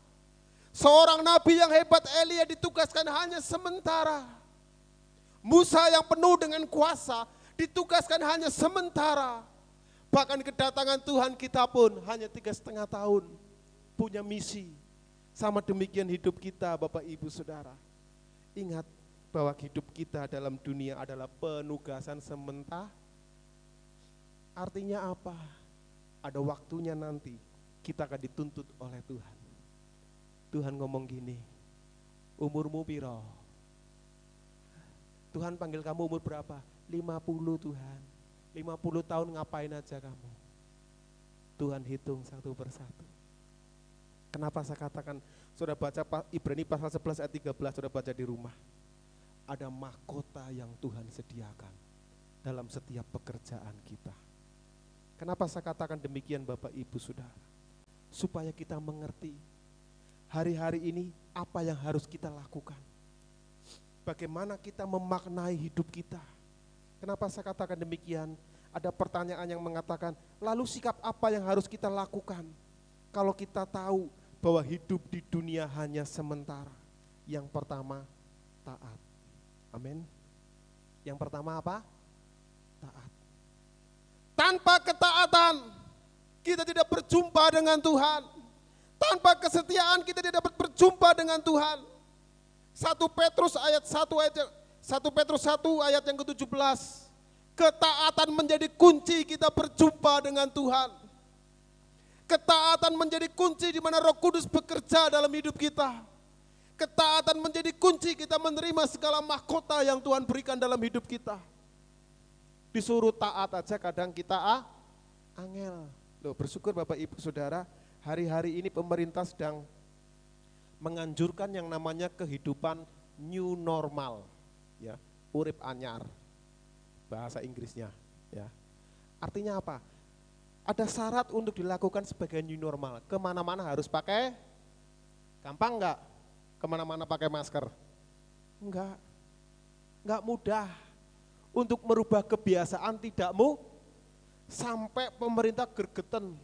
Seorang nabi yang hebat Elia ditugaskan hanya sementara. Musa yang penuh dengan kuasa ditugaskan hanya sementara. Bahkan kedatangan Tuhan kita pun hanya 3,5 tahun punya misi. Sama demikian hidup kita Bapak Ibu Saudara. Ingat bahwa hidup kita dalam dunia adalah penugasan sementara. Artinya apa? Ada waktunya nanti kita akan dituntut oleh Tuhan. Tuhan ngomong gini, umurmu piro? Tuhan panggil kamu umur berapa? 50 Tuhan. 50 tahun ngapain aja kamu? Tuhan hitung satu persatu. Kenapa saya katakan, saudara baca Ibrani pasal 11 ayat 13, saudara baca di rumah. Ada mahkota yang Tuhan sediakan dalam setiap pekerjaan kita. Kenapa saya katakan demikian Bapak Ibu Saudara? Supaya kita mengerti hari-hari ini apa yang harus kita lakukan. Bagaimana kita memaknai hidup kita. Kenapa saya katakan demikian? Ada pertanyaan yang mengatakan, lalu sikap apa yang harus kita lakukan? Kalau kita tahu bahwa hidup di dunia hanya sementara. Yang pertama, taat. Amin. Yang pertama apa? Taat. Tanpa ketaatan, kita tidak berjumpa dengan Tuhan. Tanpa kesetiaan, kita tidak dapat berjumpa dengan Tuhan. 1 Petrus 1 ayat yang ke-17. Ketaatan menjadi kunci kita berjumpa dengan Tuhan. Ketaatan menjadi kunci di mana Roh Kudus bekerja dalam hidup kita. Ketaatan menjadi kunci kita menerima segala mahkota yang Tuhan berikan dalam hidup kita. Disuruh taat aja kadang kita angel. Loh, bersyukur Bapak Ibu Saudara, hari-hari ini pemerintah sedang menganjurkan yang namanya kehidupan new normal, ya, urip anyar, bahasa Inggrisnya, ya. Artinya apa? Ada syarat untuk dilakukan sebagai new normal. Kemana-mana harus pakai, gampang enggak? Kemana-mana pakai masker? Enggak mudah. Untuk merubah kebiasaan tidakmu, sampai pemerintah gergeten,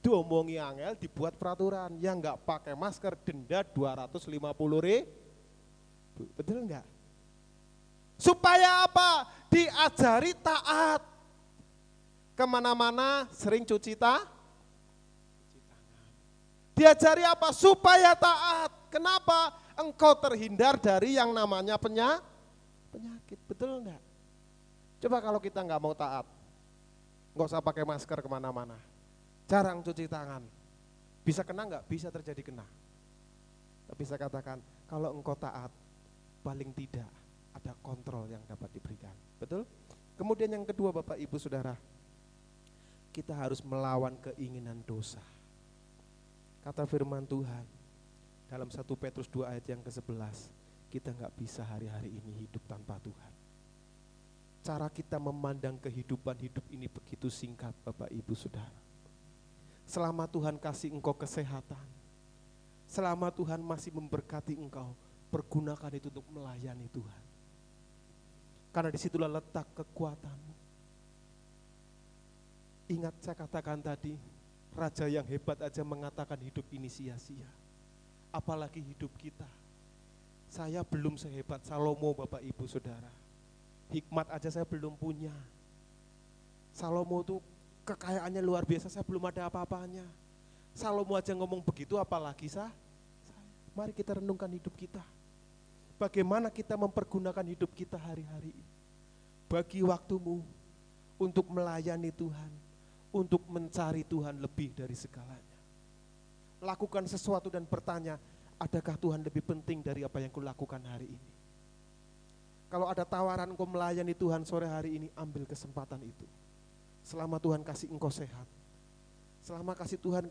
diomongi angel, dibuat peraturan, yang enggak pakai masker denda 250.000. Betul enggak? Supaya apa? Diajari taat. Kemana-mana sering cuci tangan. Diajari apa? Supaya taat. Kenapa? Engkau terhindar dari yang namanya penyakit. Betul enggak? Coba kalau kita enggak mau taat, enggak usah pakai masker kemana-mana, jarang cuci tangan, bisa kena enggak? Bisa terjadi kena. Tapi saya katakan, kalau engkau taat, paling tidak ada kontrol yang dapat diberikan. Betul? Kemudian yang kedua Bapak Ibu Saudara, kita harus melawan keinginan dosa. Kata firman Tuhan dalam 1 Petrus 2 ayat yang ke-11, kita enggak bisa hari-hari ini hidup tanpa Tuhan. Cara kita memandang kehidupan hidup ini begitu singkat Bapak Ibu Saudara. Selama Tuhan kasih engkau kesehatan, selama Tuhan masih memberkati engkau, pergunakan itu untuk melayani Tuhan. Karena disitulah letak kekuatanmu. Ingat saya katakan tadi, raja yang hebat aja mengatakan hidup ini sia-sia. Apalagi hidup kita. Saya belum sehebat Salomo Bapak Ibu Saudara. Hikmat aja saya belum punya. Salomo tuh kekayaannya luar biasa, saya belum ada apa-apanya. Salomo aja ngomong begitu, apalagi saya. Mari kita renungkan hidup kita. Bagaimana kita mempergunakan hidup kita hari-hari ini. Bagi waktumu untuk melayani Tuhan, untuk mencari Tuhan lebih dari segalanya. Lakukan sesuatu dan bertanya, adakah Tuhan lebih penting dari apa yang kulakukan hari ini? Kalau ada tawaran engkau melayani Tuhan sore hari ini, ambil kesempatan itu. Selama Tuhan kasih engkau sehat, selama Tuhan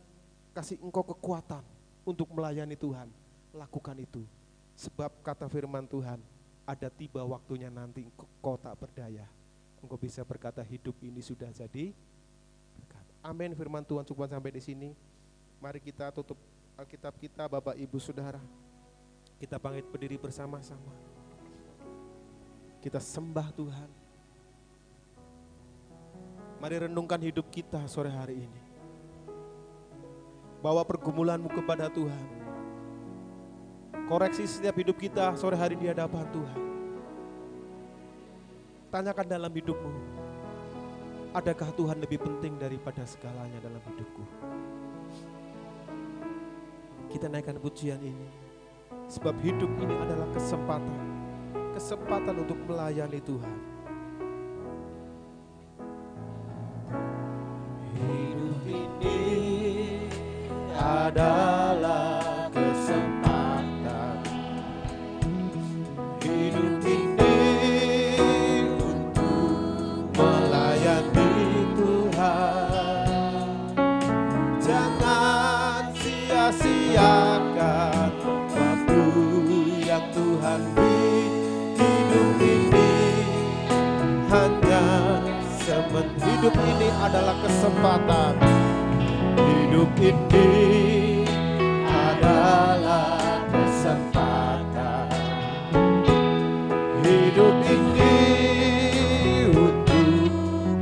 kasih engkau kekuatan untuk melayani Tuhan, lakukan itu. Sebab kata firman Tuhan, ada tiba waktunya nanti engkau tak berdaya. Engkau bisa berkata hidup ini sudah jadi berkat. Amin. Firman Tuhan cukup sampai di sini. Mari kita tutup Alkitab kita Bapak Ibu Saudara. Kita bangkit berdiri bersama-sama. Kita sembah Tuhan. Mari renungkan hidup kita sore hari ini. Bawa pergumulanmu kepada Tuhan. Koreksi setiap hidup kita sore hari di hadapan Tuhan. Tanyakan dalam hidupmu, adakah Tuhan lebih penting daripada segalanya dalam hidupku? Kita naikkan pujian ini. Sebab hidup ini adalah kesempatan untuk melayani Tuhan. Hidup ini adalah kesempatan. Hidup ini untuk melayani Tuhan. Jangan sia-siakan waktu yang Tuhan beri. Hidup ini hanya hidup ini adalah kesempatan. Hidup ini adalah kesempatan. Hidup ini untuk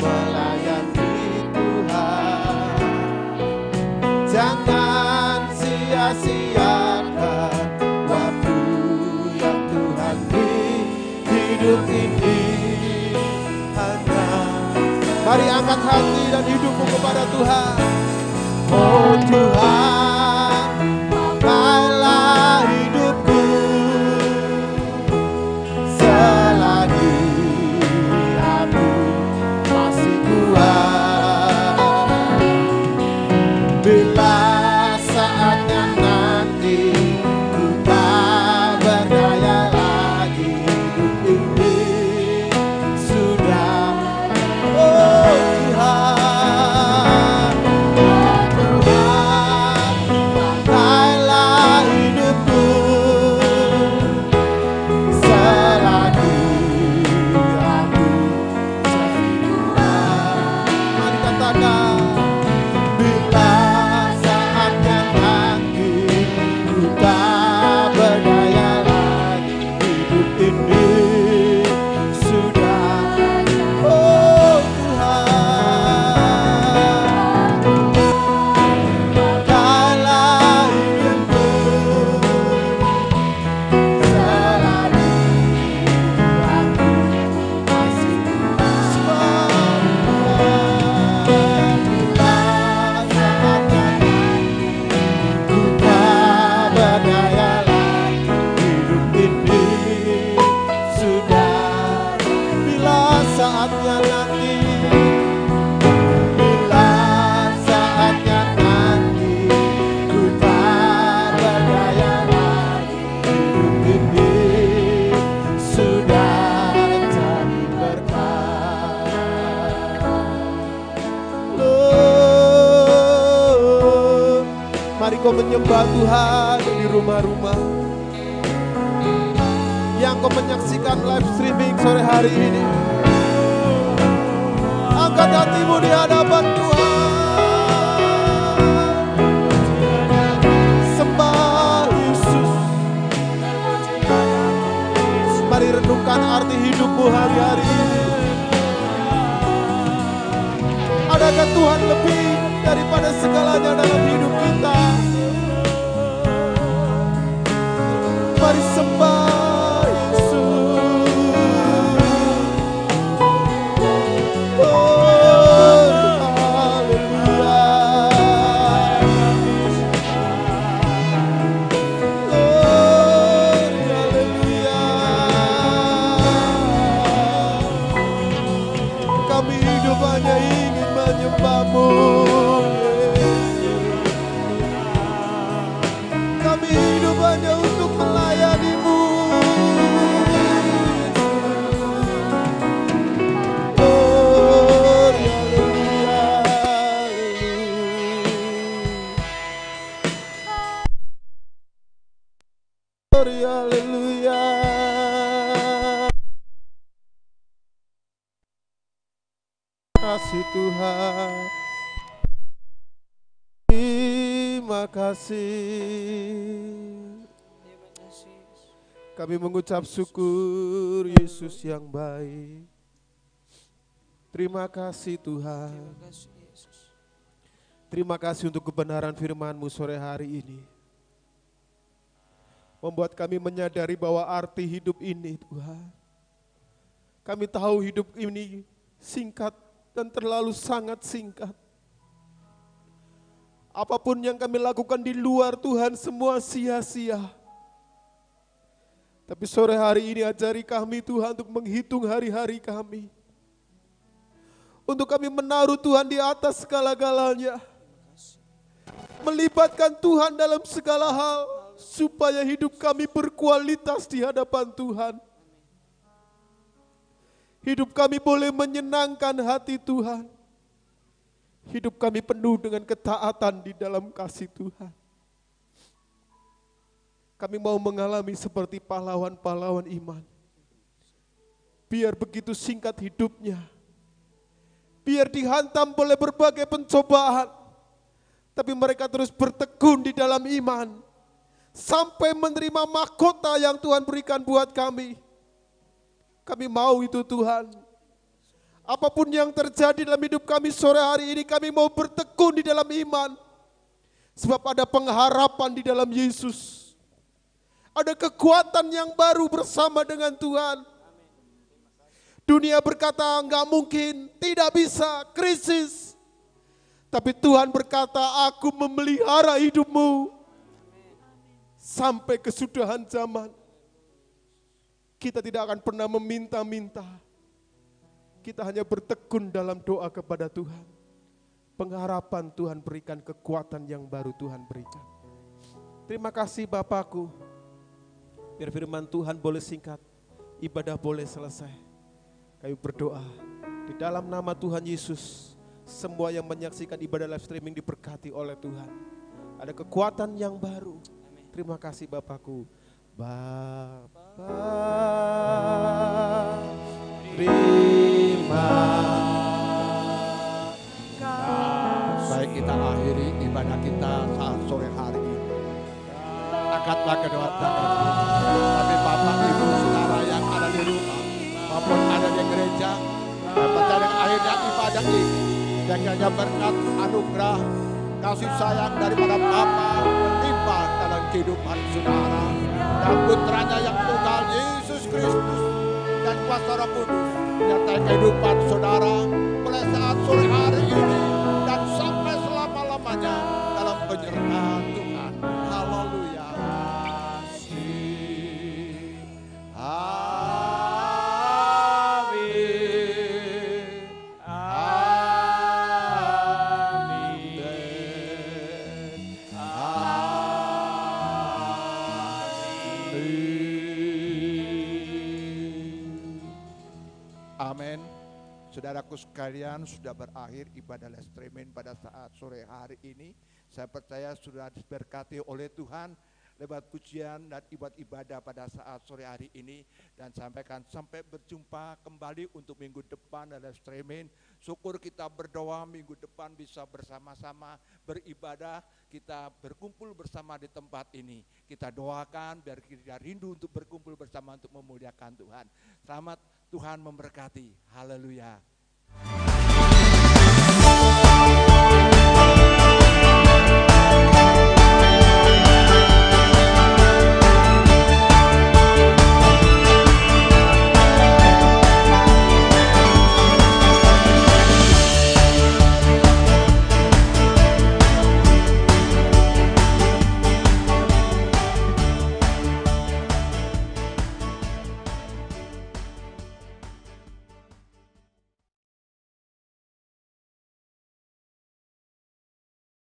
melayani Tuhan. Jangan sia-siakan waktu yang Tuhan beri. Hidup ini hanya. Mari angkat hati dan hidupmu kepada Tuhan. Oh Tuhan, pakailah hidupku selagi aku masih kuat. Bila saatnya nanti ku tak berdaya lagi, hidup ini sudah. Oh Tuhan, kau menyembah Tuhan di rumah-rumah, yang kau menyaksikan live streaming sore hari ini, angkat hatimu di hadapan Tuhan. Sembah Yesus. Mari renungkan arti hidupmu hari-hari ini. Adakah Tuhan lebih daripada segalanya dalam hidup kita? Mari sembah Yesus. Oh, haleluya. Oh, haleluya. Kami hidup hanya ingin menyembah-Mu. Kami hidup hanya untuk melayani-Mu. Oh, haleluya. Oh, haleluya. Kasih Tuhan. Terima kasih. Kami mengucap syukur Yesus yang baik. Terima kasih Tuhan. Terima kasih untuk kebenaran firman-Mu sore hari ini. Membuat kami menyadari bahwa arti hidup ini Tuhan. Kami tahu hidup ini singkat dan terlalu sangat singkat. Apapun yang kami lakukan di luar Tuhan semua sia-sia. Tapi sore hari ini ajari kami Tuhan untuk menghitung hari-hari kami. Untuk kami menaruh Tuhan di atas segala-galanya. Melibatkan Tuhan dalam segala hal. Supaya hidup kami berkualitas di hadapan Tuhan. Hidup kami boleh menyenangkan hati Tuhan. Hidup kami penuh dengan ketaatan di dalam kasih Tuhan. Kami mau mengalami seperti pahlawan-pahlawan iman. Biar begitu singkat hidupnya. Biar dihantam oleh berbagai pencobaan. Tapi mereka terus bertekun di dalam iman. Sampai menerima mahkota yang Tuhan berikan buat kami. Kami mau itu Tuhan. Apapun yang terjadi dalam hidup kami sore hari ini, kami mau bertekun di dalam iman. Sebab ada pengharapan di dalam Yesus. Ada kekuatan yang baru bersama dengan Tuhan. Dunia berkata enggak mungkin, tidak bisa, krisis. Tapi Tuhan berkata, aku memelihara hidupmu. Sampai kesudahan zaman. Kita tidak akan pernah meminta-minta. Kita hanya bertekun dalam doa kepada Tuhan. Pengharapan Tuhan berikan, kekuatan yang baru Tuhan berikan. Terima kasih Bapakku. Biar firman Tuhan boleh singkat, ibadah boleh selesai. Kami berdoa di dalam nama Tuhan Yesus. Semua yang menyaksikan ibadah live streaming diberkati oleh Tuhan. Ada kekuatan yang baru. Terima kasih Bapakku. Bapa, terima kasih. Baik, kita akhiri ibadah kita saat sore hari ini. Angkatlah kedua tangan. Tapi Bapak, Ibu, Saudara yang ada di rumah maupun ada di gereja, percaya dengan akhirnya ibadah ini, kiranya berkat, anugerah, kasih sayang daripada Bapa berlimpah dalam kehidupan saudara dan putranya yang tunggal Yesus Kristus dan kuasa Roh Kudus menyertai kehidupan saudara mulai saat sore hari ini dan sampai selama-lamanya dalam penyertaan Tuhan. Haleluya. Amin. Saudaraku sekalian, sudah berakhir ibadah live streaming pada saat sore hari ini. Saya percaya sudah diberkati oleh Tuhan lewat pujian dan ibadah pada saat sore hari ini, dan sampai berjumpa kembali untuk minggu depan dalam streaming. Syukur kita berdoa minggu depan bisa bersama-sama beribadah, kita berkumpul bersama di tempat ini. Kita doakan biar kita rindu untuk berkumpul bersama untuk memuliakan Tuhan. Selamat, Tuhan memberkati. Haleluya.